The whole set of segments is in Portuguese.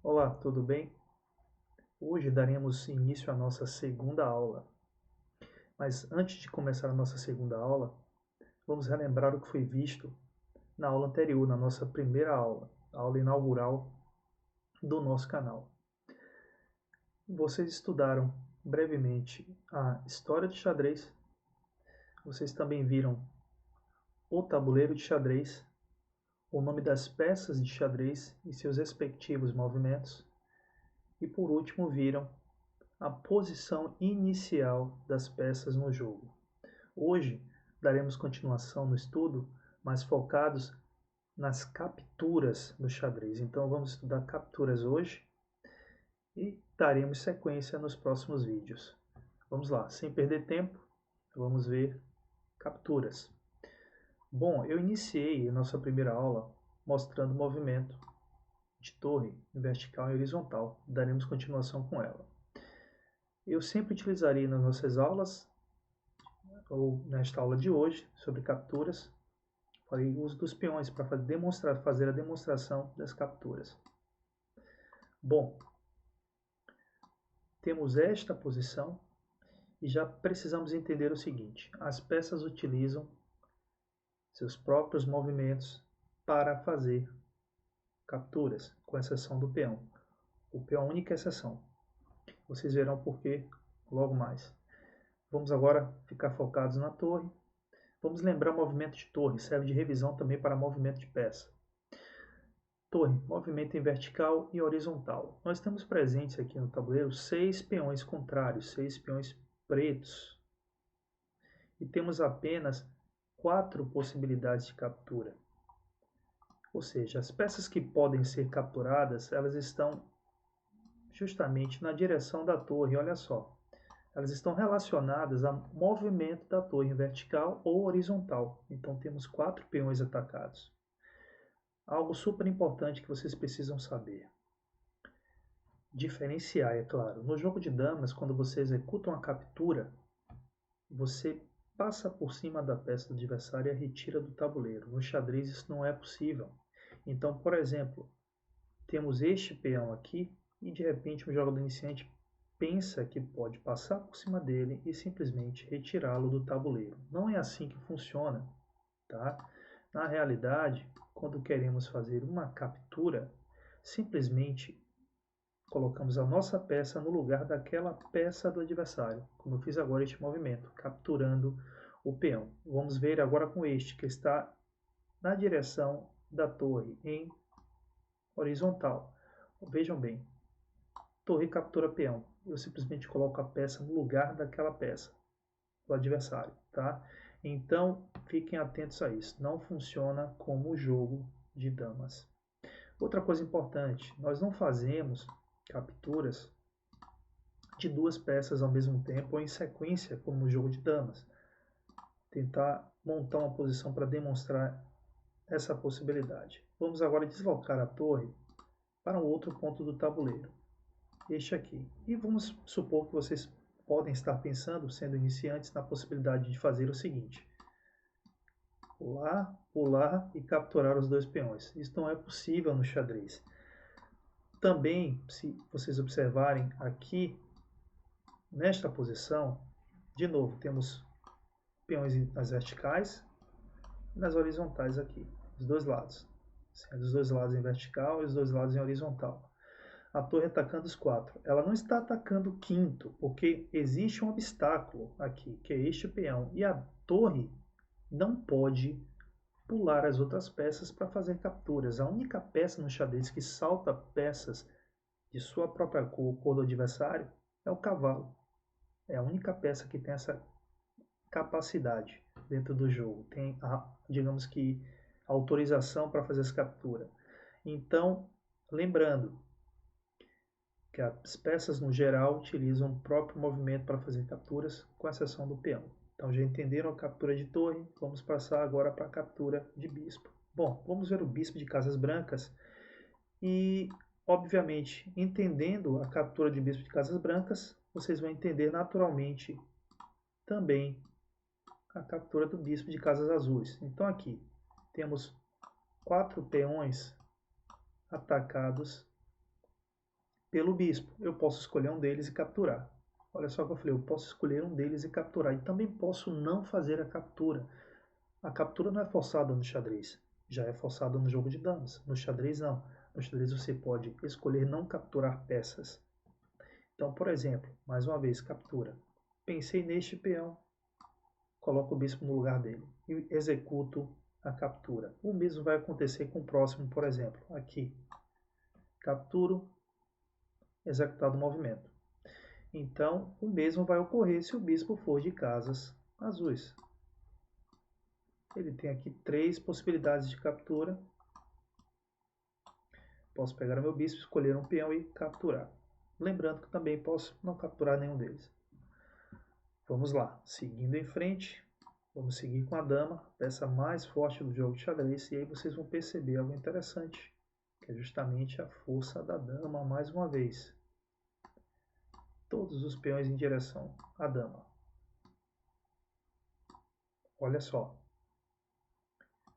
Olá, tudo bem? Hoje daremos início à nossa segunda aula. Mas antes de começar a nossa segunda aula, vamos relembrar o que foi visto na aula anterior, na nossa primeira aula, a aula inaugural do nosso canal. Vocês estudaram brevemente a história de xadrez, vocês também viram o tabuleiro de xadrez, o nome das peças de xadrez e seus respectivos movimentos, e por último viram a posição inicial das peças no jogo. Hoje daremos continuação no estudo, mas focados nas capturas do xadrez. Então vamos estudar capturas hoje e daremos sequência nos próximos vídeos. Vamos lá, sem perder tempo, vamos ver capturas. Bom, eu iniciei a nossa primeira aula mostrando o movimento de torre em vertical e horizontal. Daremos continuação com ela. Eu sempre utilizarei nas nossas aulas, ou nesta aula de hoje, sobre capturas, falei o uso dos peões para fazer a demonstração das capturas. Bom, temos esta posição e já precisamos entender o seguinte: as peças utilizam seus próprios movimentos para fazer capturas, com exceção do peão. O peão é a única exceção. Vocês verão por quê logo mais. Vamos agora ficar focados na torre. Vamos lembrar o movimento de torre, serve de revisão também para movimento de peça. Torre, movimento em vertical e horizontal. Nós temos presentes aqui no tabuleiro 6 peões contrários, 6 peões pretos. E temos apenas 4 possibilidades de captura. Ou seja, as peças que podem ser capturadas, elas estão justamente na direção da torre, olha só. Elas estão relacionadas ao movimento da torre em vertical ou horizontal. Então temos 4 peões atacados. Algo super importante que vocês precisam saber. Diferenciar, é claro. No jogo de damas, quando você executa uma captura, você passa por cima da peça do adversário e a retira do tabuleiro. No xadrez isso não é possível. Então, por exemplo, temos este peão aqui e de repente um jogador iniciante pensa que pode passar por cima dele e simplesmente retirá-lo do tabuleiro. Não é assim que funciona, tá? Na realidade, quando queremos fazer uma captura, simplesmente colocamos a nossa peça no lugar daquela peça do adversário, como eu fiz agora este movimento, capturando o peão. Vamos ver agora com este, que está na direção da torre, em horizontal. Vejam bem, torre captura peão. Eu simplesmente coloco a peça no lugar daquela peça do adversário, tá? Então, fiquem atentos a isso. Não funciona como o jogo de damas. Outra coisa importante, nós não fazemos capturas de 2 peças ao mesmo tempo ou em sequência, como no jogo de damas. Tentar montar uma posição para demonstrar essa possibilidade. Vamos agora deslocar a torre para um outro ponto do tabuleiro, este aqui. E vamos supor que vocês podem estar pensando, sendo iniciantes, na possibilidade de fazer o seguinte: pular, pular e capturar os 2 peões. Isso não é possível no xadrez. Também, se vocês observarem aqui, nesta posição, de novo, temos peões nas verticais e nas horizontais aqui, os dois lados. Sendo os dois lados em vertical e os dois lados em horizontal. A torre atacando os 4. Ela não está atacando o quinto, porque existe um obstáculo aqui, que é este peão. E a torre não pode pular as outras peças para fazer capturas. A única peça no xadrez que salta peças de sua própria cor, cor do adversário, é o cavalo. É a única peça que tem essa capacidade dentro do jogo. Tem, digamos que, a autorização para fazer essa captura. Então, lembrando que as peças no geral utilizam o próprio movimento para fazer capturas, com exceção do peão. Então já entenderam a captura de torre, vamos passar agora para a captura de bispo. Bom, vamos ver o bispo de casas brancas e, obviamente, entendendo a captura de bispo de casas brancas, vocês vão entender naturalmente também a captura do bispo de casas azuis. Então aqui temos 4 peões atacados pelo bispo. Eu posso escolher um deles e capturar. Olha só o que eu falei, eu posso escolher um deles e capturar. E também posso não fazer a captura. A captura não é forçada no xadrez, já é forçada no jogo de damas. No xadrez não. No xadrez você pode escolher não capturar peças. Então, por exemplo, mais uma vez, captura. Pensei neste peão, coloco o bispo no lugar dele e executo a captura. O mesmo vai acontecer com o próximo, por exemplo, aqui. Capturo, executado o movimento. Então, o mesmo vai ocorrer se o bispo for de casas azuis. Ele tem aqui 3 possibilidades de captura. Posso pegar o meu bispo, escolher um peão e capturar. Lembrando que também posso não capturar nenhum deles. Vamos lá, seguindo em frente, vamos seguir com a dama, peça mais forte do jogo de xadrez, e aí vocês vão perceber algo interessante, que é justamente a força da dama mais uma vez. Todos os peões em direção à dama. Olha só,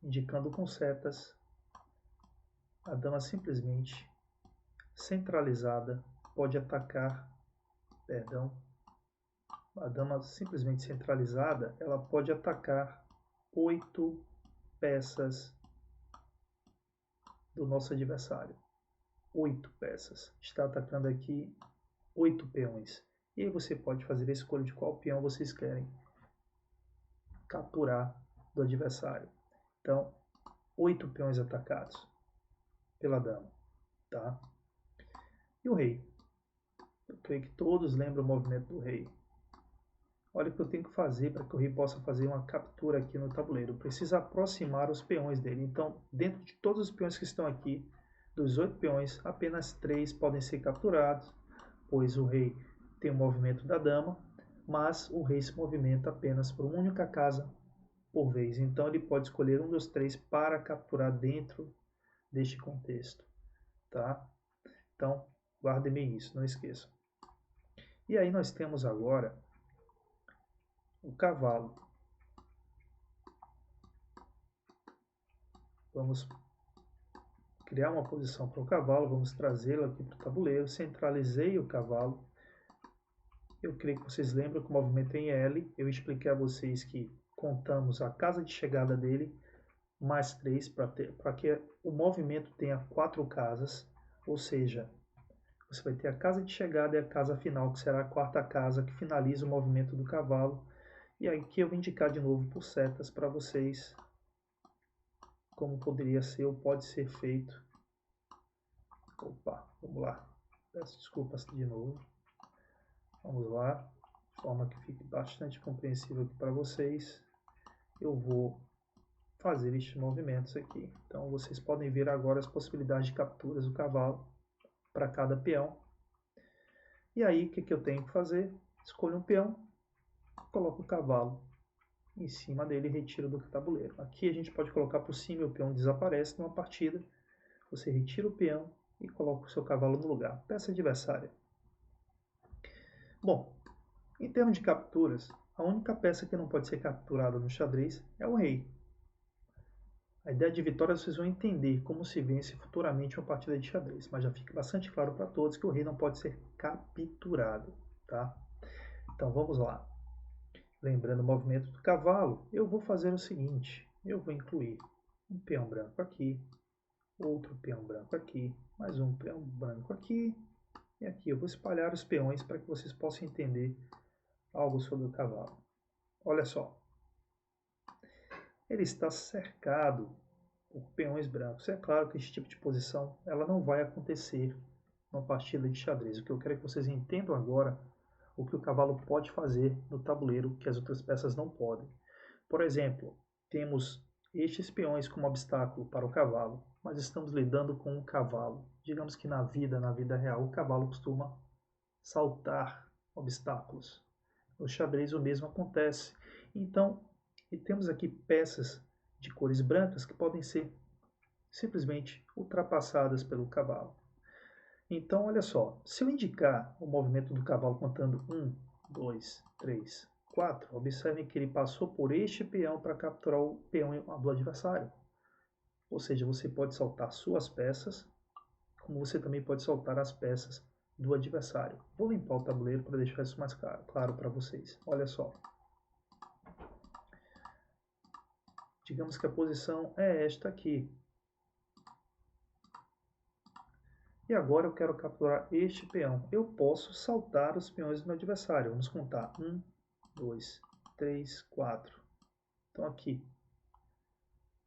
indicando com setas, a dama simplesmente centralizada pode atacar, a dama simplesmente centralizada, ela pode atacar 8 peças do nosso adversário. 8 peças. Está atacando aqui 8 peões. E aí você pode fazer a escolha de qual peão vocês querem capturar do adversário. Então, 8 peões atacados pela dama. Tá? E o rei? Eu creio que todos lembram o movimento do rei. Olha o que eu tenho que fazer para que o rei possa fazer uma captura aqui no tabuleiro. Eu preciso aproximar os peões dele. Então, dentro de todos os peões que estão aqui, dos 8 peões, apenas 3 podem ser capturados, pois o rei tem o movimento da dama, mas o rei se movimenta apenas por uma única casa por vez. Então, ele pode escolher um dos 3 para capturar dentro deste contexto. Tá? Então, guardem bem isso, não esqueçam. E aí nós temos agora o cavalo. Vamos criar uma posição para o cavalo, vamos trazê-lo aqui para o tabuleiro, centralizei o cavalo. Eu creio que vocês lembram que o movimento em L, eu expliquei a vocês que contamos a casa de chegada dele, mais 3, para que o movimento tenha 4 casas, ou seja, você vai ter a casa de chegada e a casa final, que será a 4ª casa, que finaliza o movimento do cavalo. E aqui eu vou indicar de novo por setas para vocês como poderia ser ou pode ser feito. Opa, vamos lá. Peço desculpas de novo. Vamos lá, de forma que fique bastante compreensível aqui para vocês. Eu vou fazer estes movimentos aqui. Então vocês podem ver agora as possibilidades de capturas do cavalo para cada peão. E aí o que eu tenho que fazer? Escolho um peão, coloco o cavalo em cima dele e retiro do tabuleiro. Aqui a gente pode colocar por cima e o peão desaparece numa partida. Você retira o peão e coloca o seu cavalo no lugar. Peça adversária. Bom, em termos de capturas, a única peça que não pode ser capturada no xadrez é o rei. A ideia de vitória vocês vão entender como se vence futuramente uma partida de xadrez, mas já fica bastante claro para todos que o rei não pode ser capturado. Tá? Então vamos lá. Lembrando o movimento do cavalo, eu vou fazer o seguinte, eu vou incluir um peão branco aqui, outro peão branco aqui, mais um peão branco aqui, e aqui eu vou espalhar os peões para que vocês possam entender algo sobre o cavalo. Olha só, ele está cercado por peões brancos. É claro que esse tipo de posição ela não vai acontecer numa partida de xadrez. O que eu quero é que vocês entendam agora o que o cavalo pode fazer no tabuleiro que as outras peças não podem. Por exemplo, temos estes peões como obstáculo para o cavalo, mas estamos lidando com um cavalo. Digamos que na vida real, o cavalo costuma saltar obstáculos. No xadrez o mesmo acontece. Então, e temos aqui peças de cores brancas que podem ser simplesmente ultrapassadas pelo cavalo. Então, olha só, se eu indicar o movimento do cavalo contando 1, 2, 3, 4, observem que ele passou por este peão para capturar o peão do adversário. Ou seja, você pode soltar suas peças, como você também pode soltar as peças do adversário. Vou limpar o tabuleiro para deixar isso mais claro para vocês. Olha só. Digamos que a posição é esta aqui. E agora eu quero capturar este peão. Eu posso saltar os peões do meu adversário. Vamos contar. 1, 2, 3, 4. Então aqui.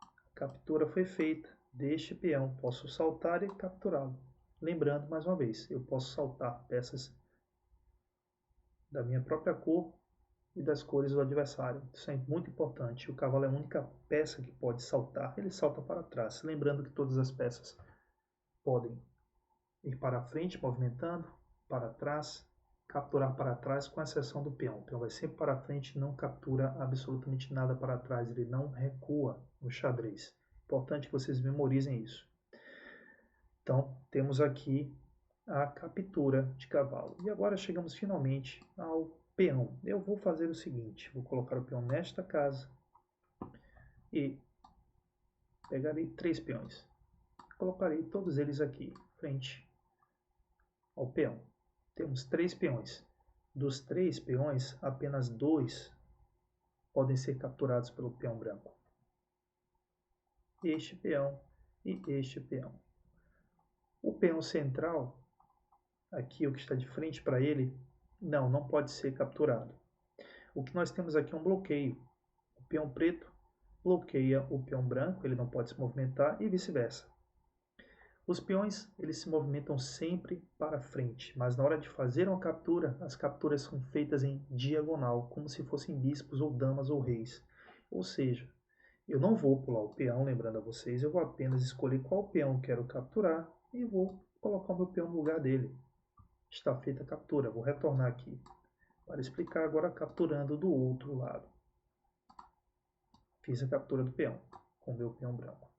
A captura foi feita deste peão. Posso saltar e capturá-lo. Lembrando, mais uma vez, eu posso saltar peças da minha própria cor e das cores do adversário. Isso é muito importante. O cavalo é a única peça que pode saltar. Ele salta para trás. Lembrando que todas as peças podem ir para frente, movimentando, para trás, capturar para trás, com exceção do peão. O peão vai sempre para frente e não captura absolutamente nada para trás. Ele não recua no xadrez. Importante que vocês memorizem isso. Então, temos aqui a captura de cavalo. E agora chegamos finalmente ao peão. Eu vou fazer o seguinte, vou colocar o peão nesta casa e pegarei 3 peões. Colocarei todos eles aqui, frente ao peão. Temos 3 peões. Dos 3 peões, apenas 2 podem ser capturados pelo peão branco. Este peão e este peão. O peão central, aqui o que está de frente para ele, não pode ser capturado. O que nós temos aqui é um bloqueio. O peão preto bloqueia o peão branco, ele não pode se movimentar e vice-versa. Os peões eles se movimentam sempre para frente, mas na hora de fazer uma captura, as capturas são feitas em diagonal, como se fossem bispos ou damas ou reis. Ou seja, eu não vou pular o peão, lembrando a vocês, eu vou apenas escolher qual peão eu quero capturar e vou colocar o meu peão no lugar dele. Está feita a captura, vou retornar aqui para explicar agora capturando do outro lado. Fiz a captura do peão com o meu peão branco.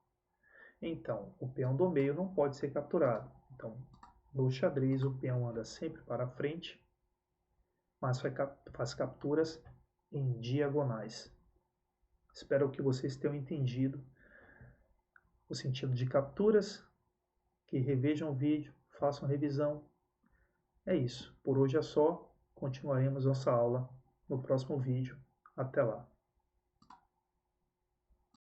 Então, o peão do meio não pode ser capturado. Então, no xadrez, o peão anda sempre para frente, mas faz capturas em diagonais. Espero que vocês tenham entendido o sentido de capturas, que revejam o vídeo, façam revisão. É isso. Por hoje é só. Continuaremos nossa aula no próximo vídeo. Até lá.